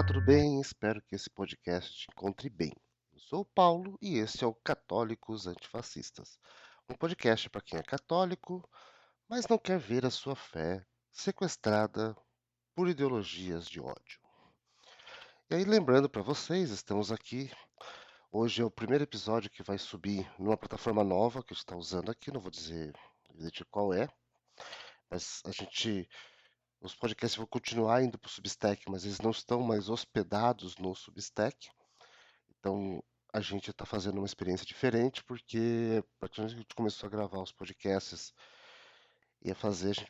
tudo bem? Espero que esse podcast te encontre bem. Eu sou o Paulo e este é o Católicos Antifascistas, um podcast para quem é católico, mas não quer ver a sua fé sequestrada por ideologias de ódio. E aí, lembrando para vocês, estamos aqui. Hoje é o primeiro episódio que vai subir numa plataforma nova que a gente está usando aqui, não vou dizer evidente qual é, mas os podcasts vão continuar indo para o Substack, mas eles não estão mais hospedados no Substack. Então, a gente está fazendo uma experiência diferente, porque a partir que a gente começou a gravar os podcasts e a gente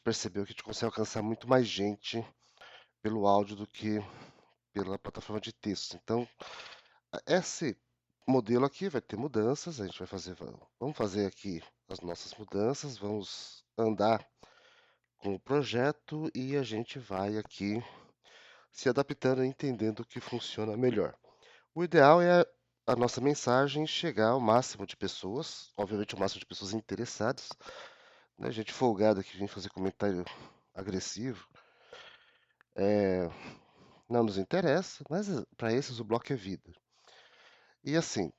percebeu que a gente consegue alcançar muito mais gente pelo áudio do que pela plataforma de texto. Então, esse modelo aqui vai ter mudanças, a gente vamos fazer aqui as nossas mudanças, vamos andar com o projeto e a gente vai aqui se adaptando e entendendo o que funciona melhor. O ideal é a nossa mensagem chegar ao máximo de pessoas, obviamente o máximo de pessoas interessadas, né? Gente folgada que vem fazer comentário agressivo, é, não nos interessa, mas para esses o bloco é vida. E assim,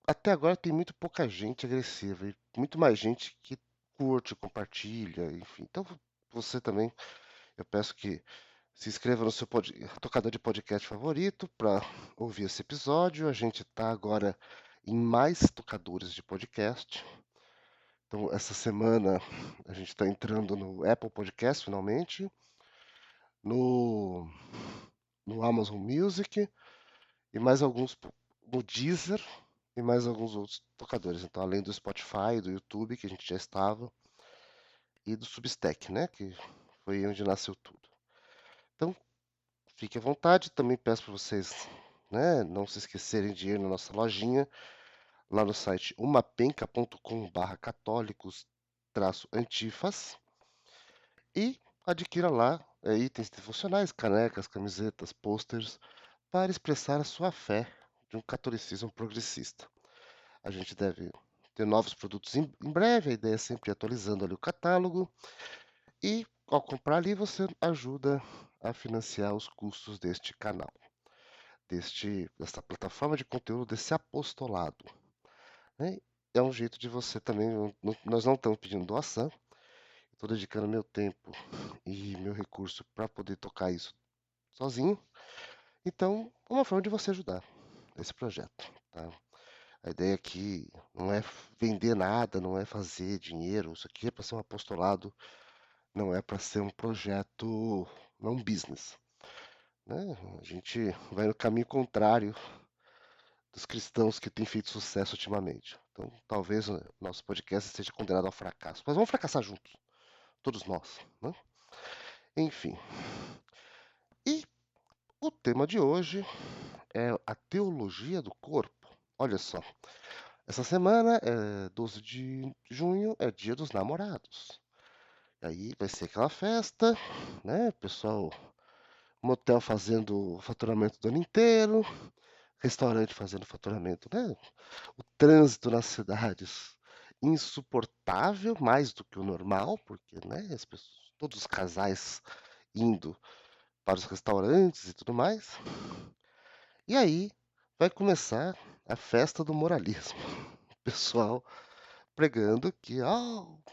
até agora tem muito pouca gente agressiva e muito mais gente que curte, compartilha, enfim. Então você também, eu peço que se inscreva no seu tocador de podcast favorito para ouvir esse episódio. A gente está agora em mais tocadores de podcast. Então, essa semana a gente está entrando no Apple Podcast finalmente, no, no Amazon Music e mais alguns no Deezer e mais alguns outros tocadores. Então, além do Spotify, do YouTube, que a gente já estava, e do Substack, né? Que foi onde nasceu tudo. Então, fique à vontade. Também peço para vocês, né, não se esquecerem de ir na nossa lojinha, lá no site umapenca.com/católicos-antifas e adquira lá itens devocionais, canecas, camisetas, posters, para expressar a sua fé de um catolicismo progressista. A gente deve ter novos produtos em breve, a ideia é sempre ir atualizando ali o catálogo e ao comprar ali você ajuda a financiar os custos deste canal, desta plataforma de conteúdo, desse apostolado, né? É um jeito de você também. Nós não estamos pedindo doação, estou dedicando meu tempo e meu recurso para poder tocar isso sozinho. Então, é uma forma de você ajudar esse projeto, tá? A ideia aqui não é vender nada, não é fazer dinheiro. Isso aqui é para ser um apostolado, não é para ser um projeto, não um business, né? A gente vai no caminho contrário dos cristãos que têm feito sucesso ultimamente. Então, talvez o nosso podcast esteja condenado ao fracasso. Mas vamos fracassar juntos, todos nós, né? Enfim. E o tema de hoje é a teologia do corpo. Olha só, essa semana, 12 de junho, é Dia dos Namorados. E aí vai ser aquela festa, né? Pessoal, motel fazendo faturamento do ano inteiro, restaurante fazendo faturamento, né? O trânsito nas cidades insuportável, mais do que o normal, porque, né, todos os casais indo para os restaurantes e tudo mais. E aí vai começar a festa do moralismo. O pessoal pregando que,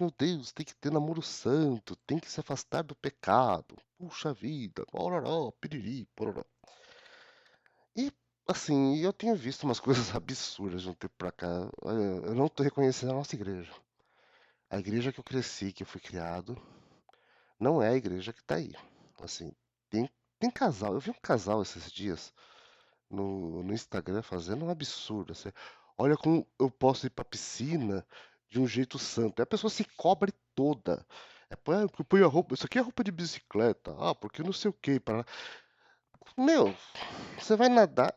meu Deus, tem que ter namoro santo, tem que se afastar do pecado. Puxa vida, pororó, piriri, pororó. E, assim, eu tenho visto umas coisas absurdas de um tempo pra cá. Eu não tô reconhecendo a nossa igreja. A igreja que eu cresci, que eu fui criado, não é a igreja que tá aí. Assim, tem, tem casal. Eu vi um casal esses dias no Instagram fazendo um absurdo. Assim, olha como eu posso ir pra piscina de um jeito santo. Aí a pessoa se cobre toda. Põe a roupa. Isso aqui é roupa de bicicleta. Ah, porque não sei o que. Meu, você vai nadar.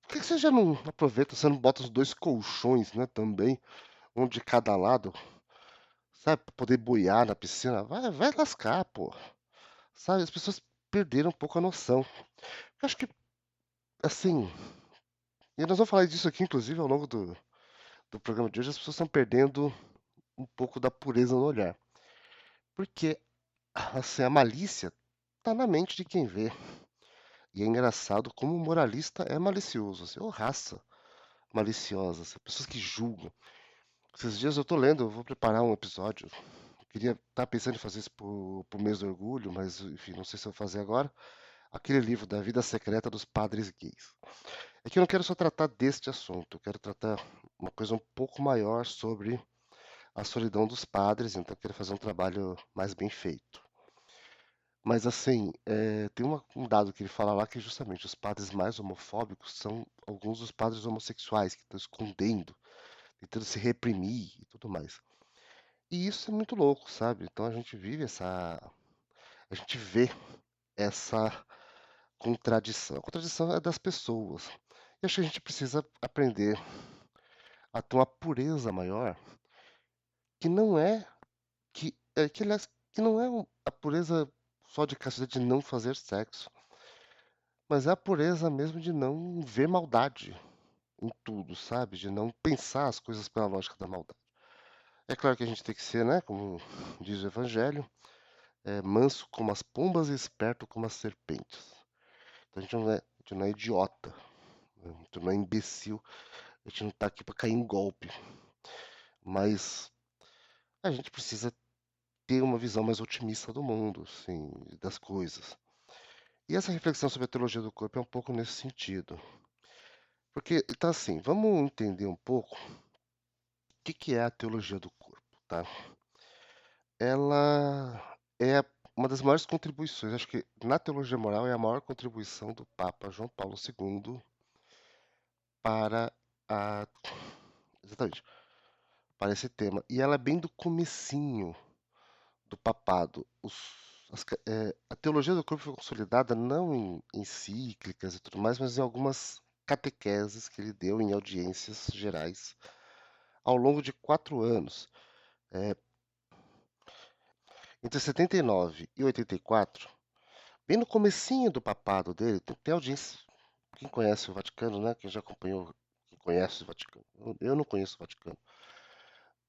Por que você já não aproveita? Você não bota os dois colchões, né? Também, um de cada lado, sabe? Pra poder boiar na piscina. Vai lascar, pô. Sabe? As pessoas perderam um pouco a noção. Eu acho que, assim. E nós vamos falar disso aqui, inclusive, ao longo do programa de hoje. As pessoas estão perdendo um pouco da pureza no olhar. Porque, assim, a malícia tá na mente de quem vê. E é engraçado como o moralista é malicioso, assim, ou raça maliciosa, assim, pessoas que julgam. Esses dias eu tô lendo, eu vou preparar um episódio. Eu queria estar pensando em fazer isso pro mês do orgulho, mas enfim, não sei se eu vou fazer agora. Aquele livro da vida secreta dos padres gays. É que eu não quero só tratar deste assunto, eu quero tratar uma coisa um pouco maior sobre a solidão dos padres, então eu quero fazer um trabalho mais bem feito. Mas assim, tem um dado que ele fala lá que justamente os padres mais homofóbicos são alguns dos padres homossexuais que estão escondendo, tentando se reprimir e tudo mais. E isso é muito louco, sabe? Então a gente vê essa contradição. A contradição é das pessoas. E acho que a gente precisa aprender a ter uma pureza maior, que não é aliás, que não é a pureza só de castidade de não fazer sexo, mas é a pureza mesmo de não ver maldade em tudo, sabe? De não pensar as coisas pela lógica da maldade. É claro que a gente tem que ser, né, como diz o Evangelho, manso como as pombas e esperto como as serpentes. Então a gente não é idiota, né? A gente não é imbecil, a gente não tá aqui para cair em golpe, mas a gente precisa ter uma visão mais otimista do mundo, assim, das coisas. E essa reflexão sobre a teologia do corpo é um pouco nesse sentido. Porque, então assim, vamos entender um pouco o que é a teologia do corpo, tá? Ela é uma das maiores contribuições, acho que na teologia moral é a maior contribuição do Papa João Paulo II para a, exatamente, para esse tema. E ela é bem do comecinho do papado. A teologia do corpo foi consolidada não em encíclicas e tudo mais, mas em algumas catequeses que ele deu em audiências gerais ao longo de 4 anos. Entre 79 e 84, bem no comecinho do papado dele, tem audiência. Quem conhece o Vaticano, né? Quem já acompanhou, quem conhece o Vaticano. Eu não conheço o Vaticano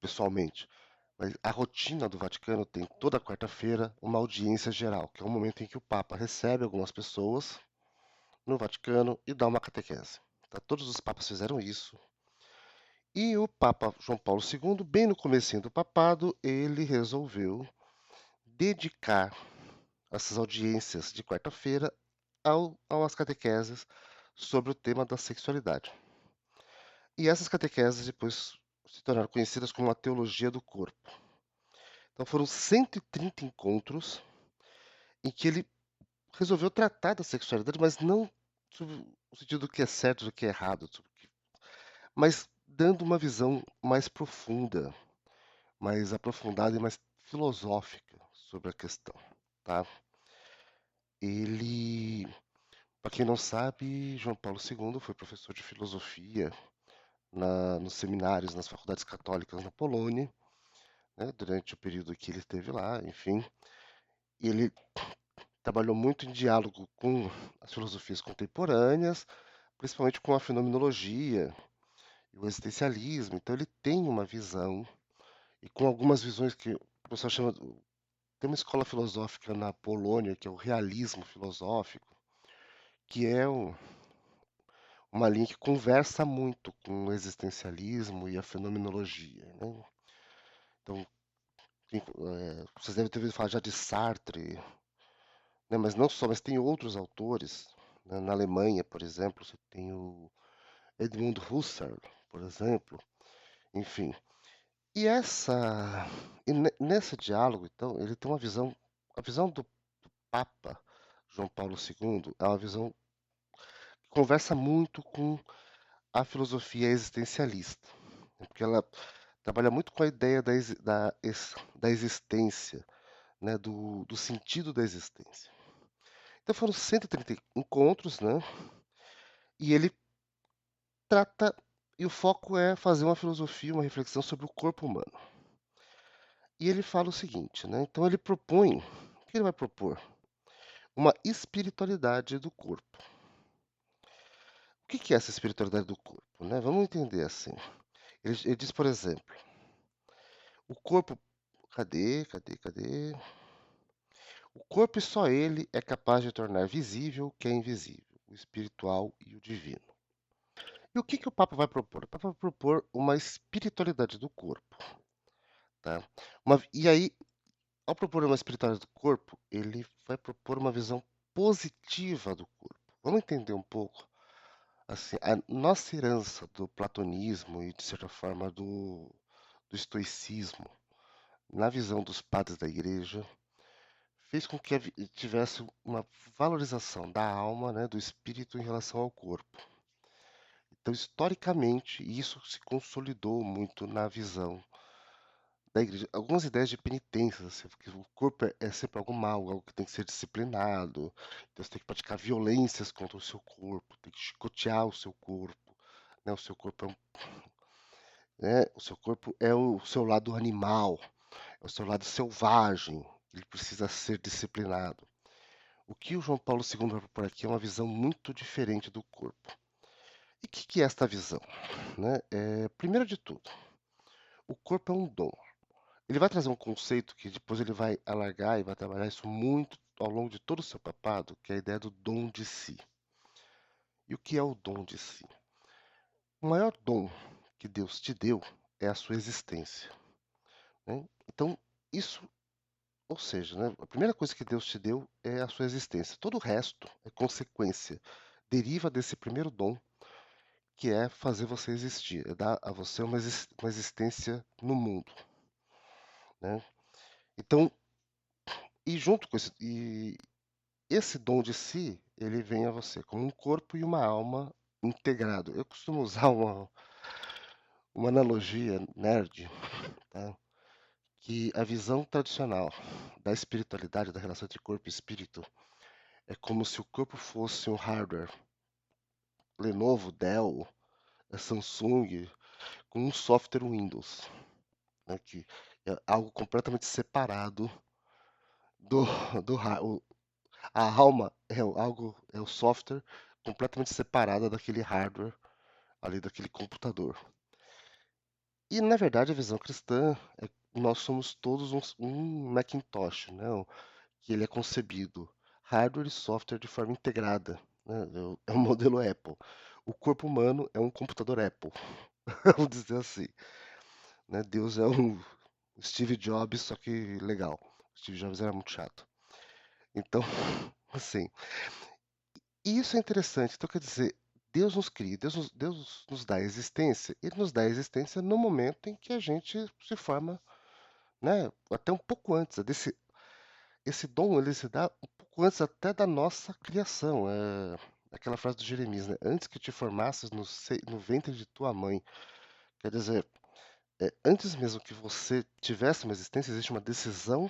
pessoalmente, mas a rotina do Vaticano tem toda quarta-feira uma audiência geral, que é o momento em que o Papa recebe algumas pessoas no Vaticano e dá uma catequese. Tá? Todos os papas fizeram isso. E o Papa João Paulo II, bem no comecinho do papado, ele resolveu dedicar essas audiências de quarta-feira às catequeses sobre o tema da sexualidade. E essas catequeses depois se tornaram conhecidas como a teologia do corpo. Então foram 130 encontros em que ele resolveu tratar da sexualidade, mas não sobre o sentido do que é certo e do que é errado, mas dando uma visão mais profunda, mais aprofundada e mais filosófica sobre a questão, tá? Ele, para quem não sabe, João Paulo II foi professor de filosofia nos seminários, nas faculdades católicas na Polônia, né, durante o período que ele esteve lá, enfim. E ele trabalhou muito em diálogo com as filosofias contemporâneas, principalmente com a fenomenologia e o existencialismo. Então ele tem uma visão, e com algumas visões que o pessoal chama. Tem uma escola filosófica na Polônia, que é o realismo filosófico, que é uma linha que conversa muito com o existencialismo e a fenomenologia, né? Então, vocês devem ter ouvido falar já de Sartre, né? Mas não só, mas tem outros autores. Né? Na Alemanha, por exemplo, você tem o Edmund Husserl, por exemplo. Enfim. E nesse diálogo, então, ele tem uma visão, a visão do Papa João Paulo II é uma visão que conversa muito com a filosofia existencialista, né? Porque ela trabalha muito com a ideia da existência, né? Do sentido da existência. Então foram 130 encontros, né? E ele trata, e o foco é fazer uma filosofia, uma reflexão sobre o corpo humano. E ele fala o seguinte, né? Então ele propõe, o que ele vai propor? Uma espiritualidade do corpo. O que é essa espiritualidade do corpo, né? Vamos entender assim. Ele diz, por exemplo, o corpo, cadê? O corpo e só ele é capaz de tornar visível o que é invisível, o espiritual e o divino. E o que que o Papa vai propor? O Papa vai propor uma espiritualidade do corpo, tá? E aí, ao propor uma espiritualidade do corpo, ele vai propor uma visão positiva do corpo. Vamos entender um pouco, assim, a nossa herança do platonismo e, de certa forma, do estoicismo, na visão dos padres da igreja, fez com que tivesse uma valorização da alma, né, do espírito em relação ao corpo. Então, historicamente, isso se consolidou muito na visão da igreja. Algumas ideias de penitência, assim, porque o corpo é sempre algo mal, algo que tem que ser disciplinado. Então, você tem que praticar violências contra o seu corpo, tem que chicotear o seu corpo. Né? O seu corpo é o seu lado animal, é o seu lado selvagem. Ele precisa ser disciplinado. O que o João Paulo II vai propor aqui é uma visão muito diferente do corpo. E o que é esta visão? Né? Primeiro de tudo, o corpo é um dom. Ele vai trazer um conceito que depois ele vai alargar e vai trabalhar isso muito ao longo de todo o seu papado, que é a ideia do dom de si. E o que é o dom de si? O maior dom que Deus te deu é a sua existência. Né? Então, isso, ou seja, né, a primeira coisa que Deus te deu é a sua existência. Todo o resto é consequência, deriva desse primeiro dom, que é fazer você existir, é dar a você uma existência no mundo. Né? Então, e junto com esse dom de si, ele vem a você como um corpo e uma alma integrado. Eu costumo usar uma analogia nerd, tá? Que a visão tradicional da espiritualidade, da relação entre corpo e espírito, é como se o corpo fosse um hardware, Lenovo, Dell, Samsung, com um software Windows, né? Que é algo completamente separado do, do hardware. A alma é o software completamente separada daquele hardware ali daquele computador. E na verdade a visão cristã é que nós somos todos um Macintosh, né? Que ele é concebido hardware e software de forma integrada, né? É o modelo Apple. O corpo humano é um computador Apple, vamos dizer assim, né? Deus é um Steve Jobs, só que legal. Steve Jobs era muito chato. Então, assim, e isso é interessante. Então, quer dizer, Deus nos cria, Deus nos dá existência. Ele nos dá existência no momento em que a gente se forma, né? Até um pouco antes. Esse dom ele se dá um pouco antes até da nossa criação. É aquela frase do Jeremias, né? Antes que te formasses no ventre de tua mãe. Quer dizer, antes mesmo que você tivesse uma existência, existe uma decisão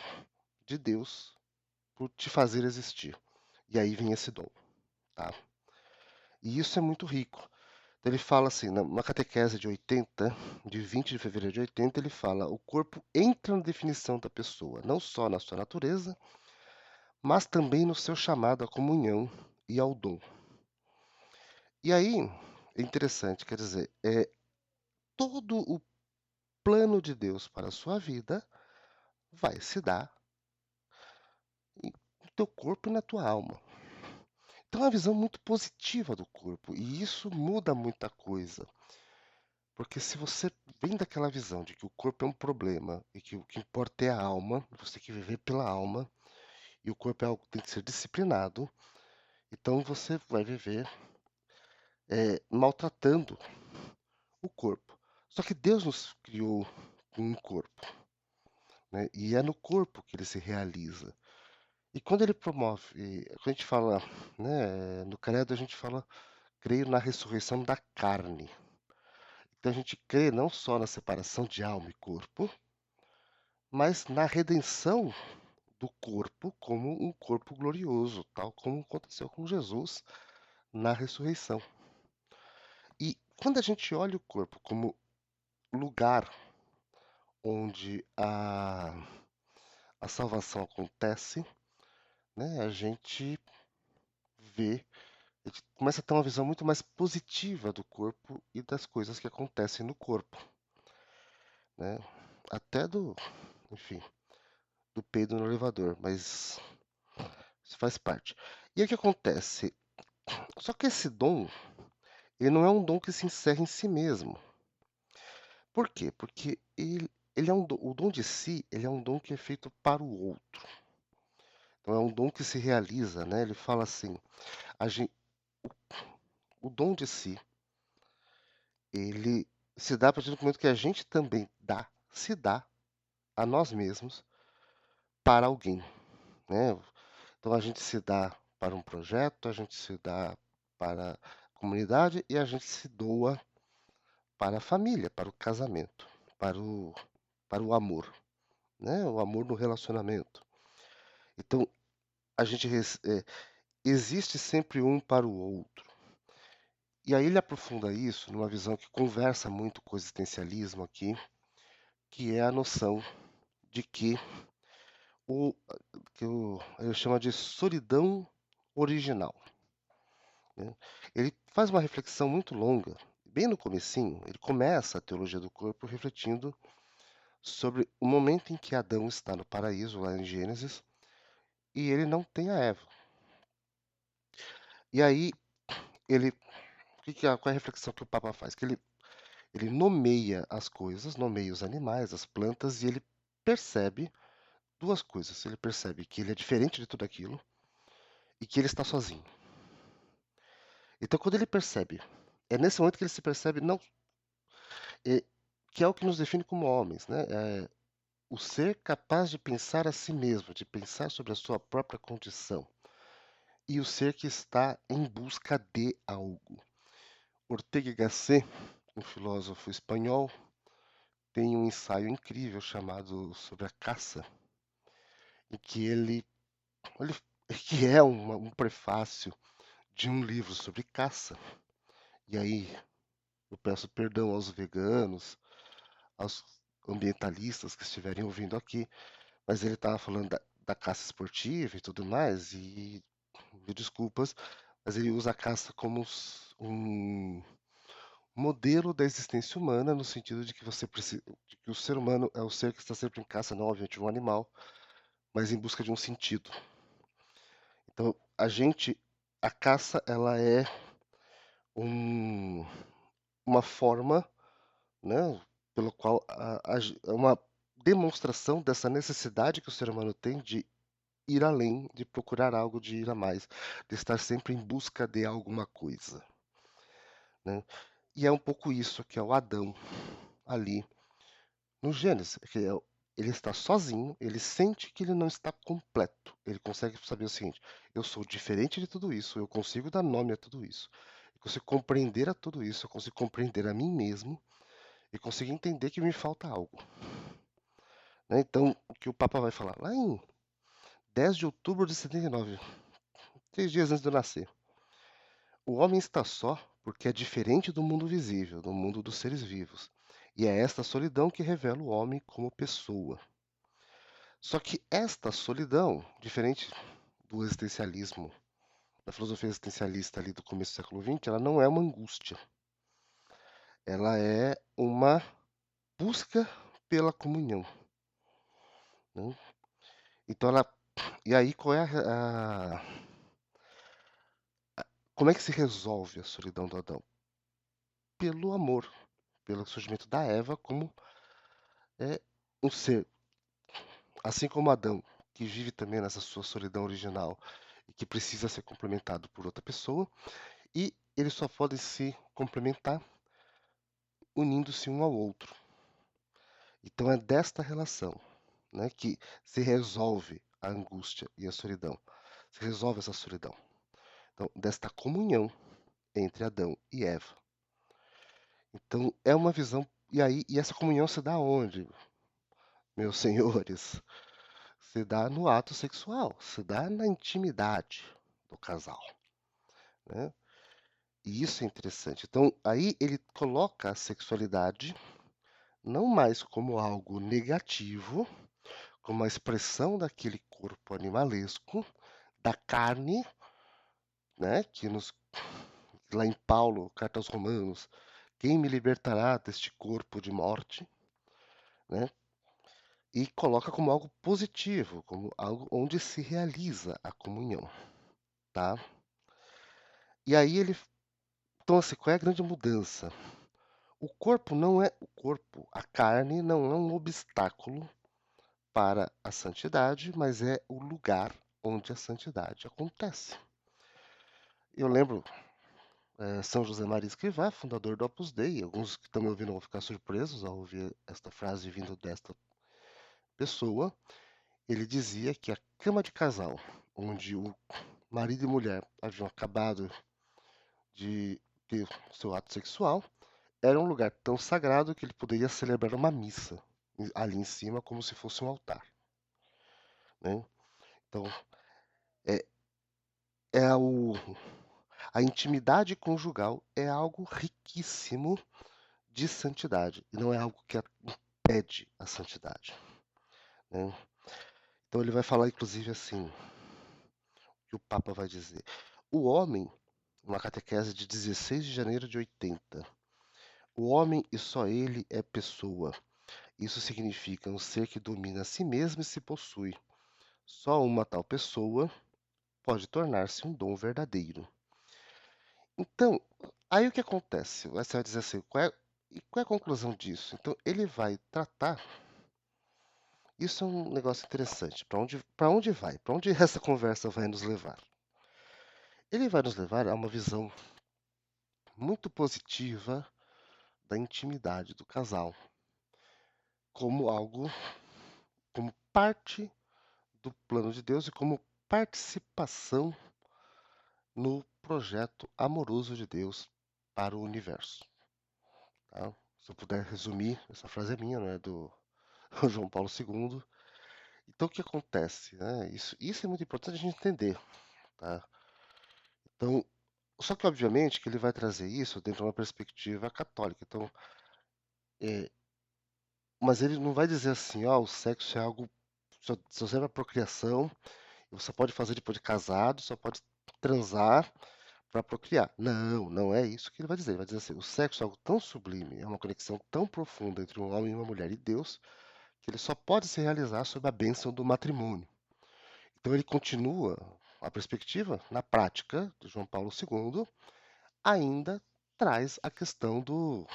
de Deus por te fazer existir. E aí vem esse dom, tá? E isso é muito rico. Então ele fala assim, numa catequese de 20 de fevereiro de 80, ele fala: o corpo entra na definição da pessoa, não só na sua natureza, mas também no seu chamado à comunhão e ao dom. E aí, é interessante, quer dizer, todo o plano de Deus para a sua vida vai se dar no teu corpo e na tua alma. Então é uma visão muito positiva do corpo, e isso muda muita coisa. Porque se você vem daquela visão de que o corpo é um problema e que o que importa é a alma, você tem que viver pela alma, e o corpo é algo que tem que ser disciplinado, então você vai viver maltratando o corpo. Só que Deus nos criou com um corpo, né? E é no corpo que ele se realiza. E quando ele promove, quando a gente fala, né, no credo a gente fala, creio na ressurreição da carne. Então a gente crê não só na separação de alma e corpo, mas na redenção do corpo como um corpo glorioso, tal como aconteceu com Jesus na ressurreição. E quando a gente olha o corpo como lugar onde a salvação acontece, né, vê, a gente começa a ter uma visão muito mais positiva do corpo e das coisas que acontecem no corpo, né? Até enfim, do peido no elevador, mas Isso faz parte. E aí o que acontece? Só que esse dom, ele não é um dom que se encerra em si mesmo. Por quê? Porque ele é o dom de si, ele é um dom que é feito para o outro. Então é um dom que se realiza, né? Ele fala assim, a gen o dom de si, ele se dá a partir do momento que a gente também se dá a nós mesmos para alguém, né? Então a gente se dá para um projeto, a gente se dá para a comunidade e a gente se doa para a família, para o casamento, para o amor, né? O amor no relacionamento. Então a gente existe sempre um para o outro. E aí ele aprofunda isso numa visão que conversa muito com o existencialismo aqui, que é a noção de que o ele chama de solidão original, né. Ele faz uma reflexão muito longa, bem no comecinho, ele começa a teologia do corpo refletindo sobre o momento em que Adão está no paraíso, lá em Gênesis, e ele não tem a Eva. E aí ele qual é a reflexão que o Papa faz? Que ele nomeia as coisas, nomeia os animais, as plantas, e ele percebe duas coisas. Ele percebe que ele é diferente de tudo aquilo e que ele está sozinho. Então, quando ele percebe, é nesse momento que ele se percebe, não, é, que é o que nos define como homens, né? É o ser capaz de pensar a si mesmo, de pensar sobre a sua própria condição, e o ser que está em busca de algo. Ortega y Gasset, um filósofo espanhol, tem um ensaio incrível chamado Sobre a Caça, em que ele que é um prefácio de um livro sobre caça. E aí eu peço perdão aos veganos, aos ambientalistas que estiverem ouvindo aqui, mas ele estava falando da caça esportiva e tudo mais, e me desculpas, mas ele usa a caça como um modelo da existência humana, no sentido de que você precisa, de que o ser humano é o ser que está sempre em caça, não obviamente um animal, mas em busca de um sentido. Então, a caça, ela é um, uma forma, né, pelo qual é uma demonstração dessa necessidade que o ser humano tem de ir além, de procurar algo, de ir a mais, de estar sempre em busca de alguma coisa, né? E é um pouco isso que é o Adão ali no Gênesis, ele está sozinho, ele sente que ele não está completo. Ele consegue saber o seguinte: eu sou diferente de tudo isso, eu consigo dar nome a tudo isso, eu consigo compreender a tudo isso, eu consigo compreender a mim mesmo e consigo entender que me falta algo, né? Então, o que o Papa vai falar lá em 10 de outubro de 79, 3 dias antes de eu nascer. O homem está só porque é diferente do mundo visível, do mundo dos seres vivos. E é esta solidão que revela o homem como pessoa. Só que esta solidão, diferente do existencialismo, da filosofia existencialista ali do começo do século XX, ela não é uma angústia. Ela é uma busca pela comunhão, né? Então e aí qual é como é que se resolve a solidão do Adão? Pelo amor, pelo surgimento da Eva como um ser, assim como Adão, que vive também nessa sua solidão original e que precisa ser complementado por outra pessoa, e eles só podem se complementar unindo-se um ao outro. Então é desta relação, né, que se resolve a angústia e a solidão. Se resolve essa solidão. Então, desta comunhão entre Adão e Eva. Então, é uma visão. E essa comunhão se dá onde, meus senhores? Se dá no ato sexual, se dá na intimidade do casal, né? E isso é interessante. Então, aí ele coloca a sexualidade não mais como algo negativo, como a expressão daquele corpo animalesco, da carne, né? Lá em Paulo, carta aos Romanos, quem me libertará deste corpo de morte, né? e coloca como algo positivo, como algo onde se realiza a comunhão, tá? E aí ele, então assim, qual é a grande mudança? O corpo não é o corpo, a carne não é um obstáculo para a santidade, mas é o lugar onde a santidade acontece. Eu lembro, São José Maria Escrivá, fundador do Opus Dei, alguns que estão me ouvindo vão ficar surpresos ao ouvir esta frase vindo desta pessoa. Ele dizia que a cama de casal, onde o marido e mulher haviam acabado de ter seu ato sexual, era um lugar tão sagrado que ele poderia celebrar uma missa ali em cima, como se fosse um altar, né? Então, é, é a intimidade conjugal é algo riquíssimo de santidade, e não é algo que impede a santidade, né? Então ele vai falar, inclusive, assim, que o Papa vai dizer. O homem, uma catequese de 16 de janeiro de 80, o homem e só ele é pessoa. Isso significa um ser que domina a si mesmo e se possui. Só uma tal pessoa pode tornar-se um dom verdadeiro. Então, aí o que acontece? Você vai dizer assim, qual é a conclusão disso? Então, ele vai tratar. Isso é um negócio interessante. Para onde vai? Para onde essa conversa vai nos levar? Ele vai nos levar a uma visão muito positiva da intimidade do casal, como algo, como parte do plano de Deus e como participação no projeto amoroso de Deus para o universo. Tá? Se eu puder resumir, essa frase é minha, não é do João Paulo II. Então, o que acontece? Né? Isso é muito importante a gente entender. Tá? Então, só que, obviamente, que ele vai trazer isso dentro de uma perspectiva católica. Então, é, mas ele não vai dizer assim, ó, o sexo é algo só serve para procriação, você pode fazer depois de casado, só pode transar para procriar. Não, não é isso que ele vai dizer. Ele vai dizer assim: o sexo é algo tão sublime, é uma conexão tão profunda entre um homem e uma mulher e Deus, que ele só pode se realizar sob a bênção do matrimônio. Então ele continua a perspectiva, na prática, de João Paulo II, ainda traz a questão do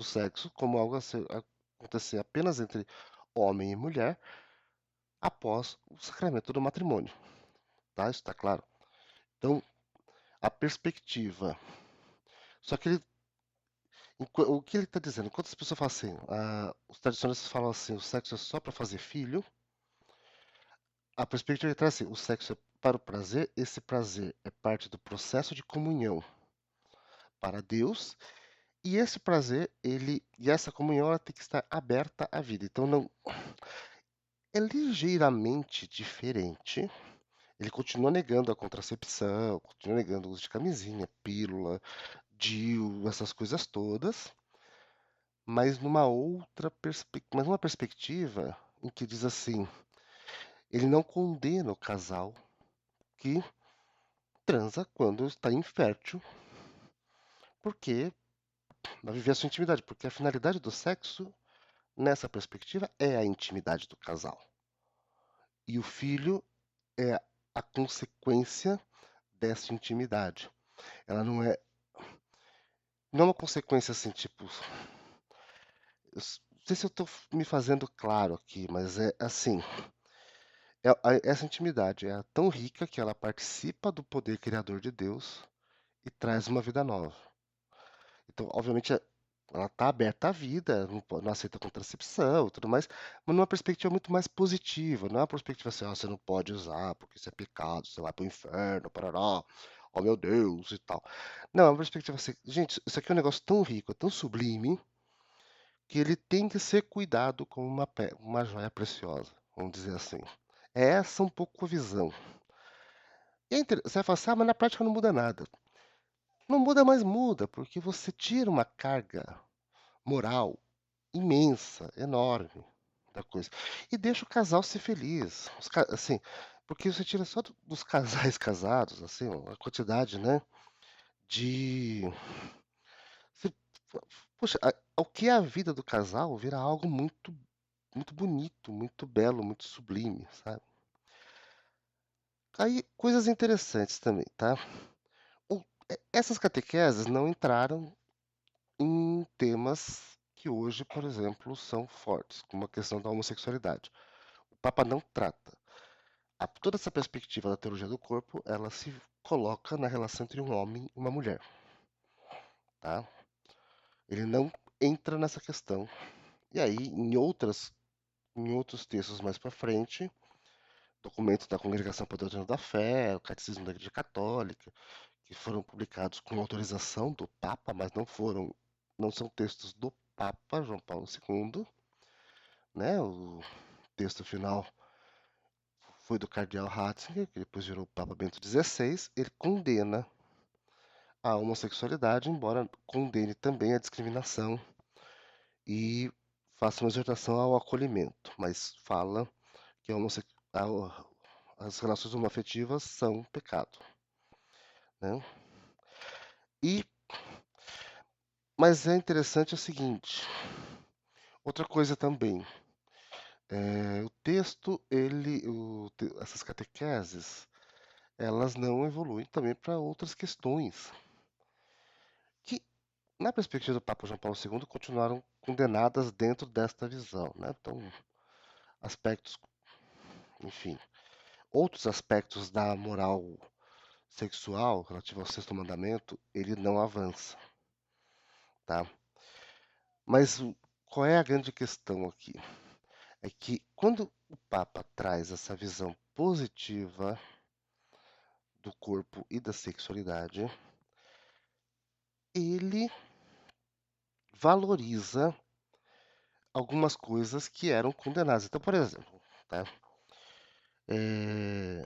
sexo como algo acontecer apenas entre homem e mulher após o sacramento do matrimônio. Tá? Isso está claro? Então, a perspectiva. Só que o que ele está dizendo? Enquanto as pessoas falam assim, os tradicionalistas falam assim, o sexo é só para fazer filho, a perspectiva traz assim, o sexo é para o prazer, esse prazer é parte do processo de comunhão para Deus, e esse prazer, e essa comunhão, ela tem que estar aberta à vida. Então, não é ligeiramente diferente. Ele continua negando a contracepção, continua negando o uso de camisinha, pílula, DIU, essas coisas todas, mas numa perspectiva em que diz assim, ele não condena o casal que transa quando está infértil, porque vai viver a sua intimidade, porque a finalidade do sexo, nessa perspectiva, é a intimidade do casal. E o filho é a consequência dessa intimidade. Ela não é uma consequência assim, tipo, não sei se eu estou me fazendo claro aqui, mas é assim, essa intimidade é tão rica que ela participa do poder criador de Deus e traz uma vida nova. Então, obviamente, ela está aberta à vida, não aceita contracepção e tudo mais, mas numa perspectiva muito mais positiva, não é uma perspectiva assim, você não pode usar porque isso é pecado, você vai para o inferno, parará, oh meu Deus e tal. Não, é uma perspectiva assim, gente, isso aqui é um negócio tão rico, tão sublime, que ele tem que ser cuidado como uma joia preciosa, vamos dizer assim. É essa um pouco a visão. Você vai falar assim, mas na prática não muda nada. Não muda, mas muda, porque você tira uma carga moral imensa, enorme da coisa. E deixa o casal ser feliz. Assim, porque você tira só dos casais casados, assim, a quantidade, né, de... você- Poxa, o que é a vida do casal vira algo muito muito bonito, muito belo, muito sublime, sabe? Aí, coisas interessantes também, tá? Essas catequeses não entraram em temas que hoje, por exemplo, são fortes, como a questão da homossexualidade. O Papa não trata. Toda essa perspectiva da teologia do corpo, ela se coloca na relação entre um homem e uma mulher, tá? Ele não entra nessa questão. E aí, em outros textos mais para frente, documentos da Congregação para a Doutrina da Fé, o Catecismo da Igreja Católica, que foram publicados com autorização do Papa, mas não são textos do Papa João Paulo II, né? O texto final foi do cardeal Ratzinger, que depois virou Papa Bento XVI. Ele condena a homossexualidade, embora condene também a discriminação e faça uma exortação ao acolhimento, mas fala que as relações homoafetivas são pecado, né? E mas é interessante o seguinte, outra coisa também, o texto essas catequeses, elas não evoluem também para outras questões que, na perspectiva do Papa João Paulo II, continuaram condenadas dentro desta visão, né? Então, aspectos, enfim, outros aspectos da moral sexual relativo ao sexto mandamento, ele não avança, tá? Mas qual é a grande questão aqui? É que quando o Papa traz essa visão positiva do corpo e da sexualidade, ele valoriza algumas coisas que eram condenadas. Então, por exemplo, tá? É,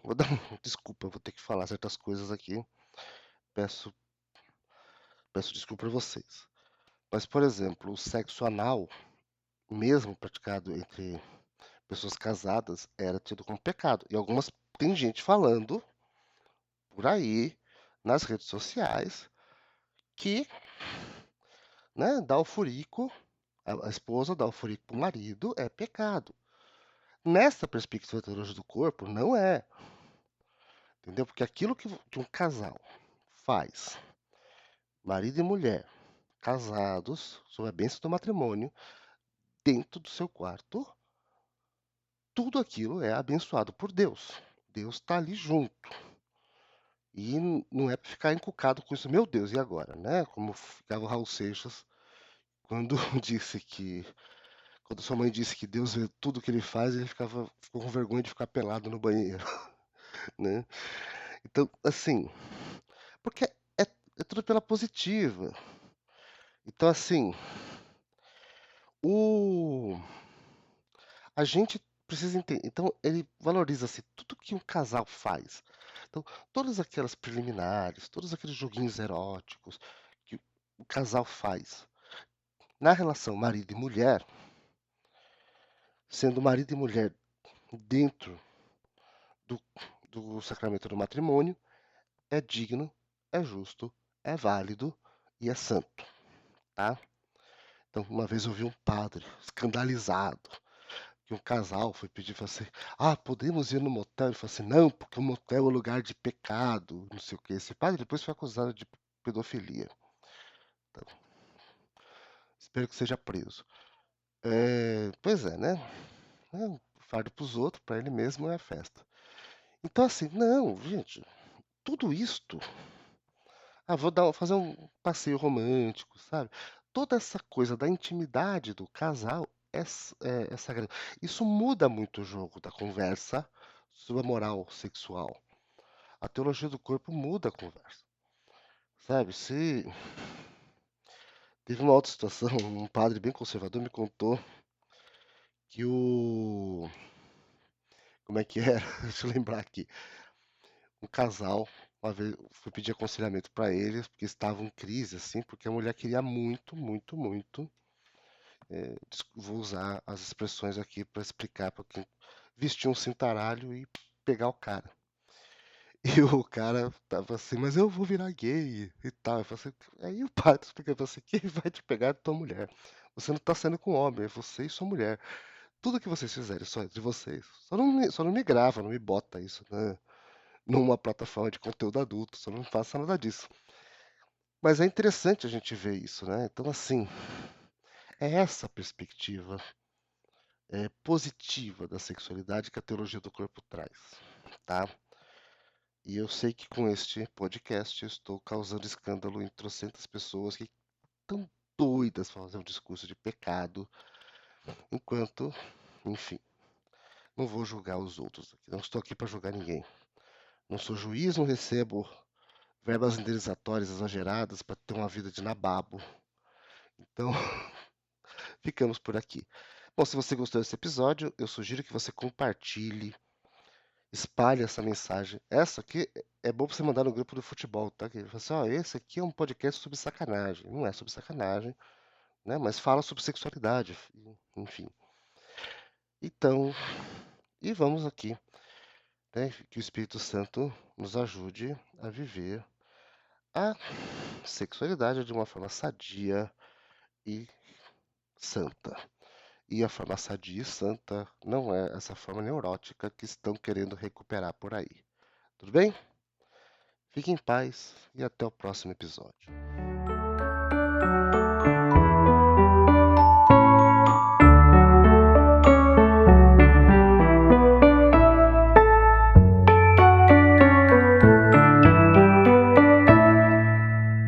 vou dar desculpa, vou ter que falar certas coisas aqui. Peço, peço desculpa a vocês. Mas, por exemplo, o sexo anal, mesmo praticado entre pessoas casadas, era tido como pecado. E tem gente falando por aí, nas redes sociais, que, né, dar o furico, a esposa dar o furico pro marido é pecado. Nessa perspectiva teológica do corpo, não é. Entendeu? Porque aquilo que um casal faz, marido e mulher, casados, sob a bênção do matrimônio, dentro do seu quarto, tudo aquilo é abençoado por Deus. Deus está ali junto. E não é para ficar encucado com isso. Meu Deus, e agora, né? Como ficava o Raul Seixas quando disse que quando sua mãe disse que Deus vê tudo que ele faz, ele ficou com vergonha de ficar pelado no banheiro, né? Então, assim, porque é tudo pela positiva. Então, assim, o a gente precisa entender. Então, ele valoriza-se tudo que um casal faz. Então, todas aquelas preliminares, todos aqueles joguinhos eróticos que o casal faz na relação marido e mulher, sendo marido e mulher dentro do, do sacramento do matrimônio, é digno, é justo, é válido e é santo, tá? Então, uma vez eu vi um padre escandalizado que um casal foi pedir, falou assim, podemos ir no motel? Ele falou assim, não, porque o motel é lugar de pecado, não sei o que. Esse padre depois foi acusado de pedofilia. Então, espero que seja preso. Pois é, né? Fardo pros outros, para ele mesmo é festa. Então, assim, não, gente, tudo isto. Fazer um passeio romântico, sabe? Toda essa coisa da intimidade do casal é sagrado. Isso muda muito o jogo da conversa sobre a moral sexual. A teologia do corpo muda a conversa, sabe? Se teve uma outra situação, um padre bem conservador me contou que como é que era? Deixa eu lembrar aqui. Um casal, uma vez, foi pedir aconselhamento para eles, porque estavam em crise, assim, porque a mulher queria muito, muito, muito. Vou usar as expressões aqui para explicar para quem vestir um cintaralho e pegar o cara. E o cara tava assim, mas eu vou virar gay e tal. Eu falei assim, aí o padre explica assim, quem vai te pegar é tua mulher. Você não tá saindo com homem, é você e sua mulher. Tudo que vocês fizerem só entre vocês. Só não me grava, não me bota isso, né? Numa plataforma de conteúdo adulto, só não faça nada disso. Mas é interessante a gente ver isso, né? Então, assim, é essa a perspectiva positiva da sexualidade que a teologia do corpo traz, tá? E eu sei que com este podcast eu estou causando escândalo em trocentas pessoas que estão doidas para fazer um discurso de pecado, enquanto, enfim, não vou julgar os outros aqui. Não estou aqui para julgar ninguém. Não sou juiz, não recebo verbas indenizatórias exageradas para ter uma vida de nababo. Então, ficamos por aqui. Bom, se você gostou desse episódio, eu sugiro que você compartilhe, espalhe essa mensagem. Essa aqui é bom pra você mandar no grupo do futebol, tá? Que fala assim, ó, esse aqui é um podcast sobre sacanagem. Não é sobre sacanagem, né? Mas fala sobre sexualidade, enfim. Então, e vamos aqui, né? Que o Espírito Santo nos ajude a viver a sexualidade de uma forma sadia e santa. E a forma sadia e santa não é essa forma neurótica que estão querendo recuperar por aí. Tudo bem? Fique em paz e até o próximo episódio.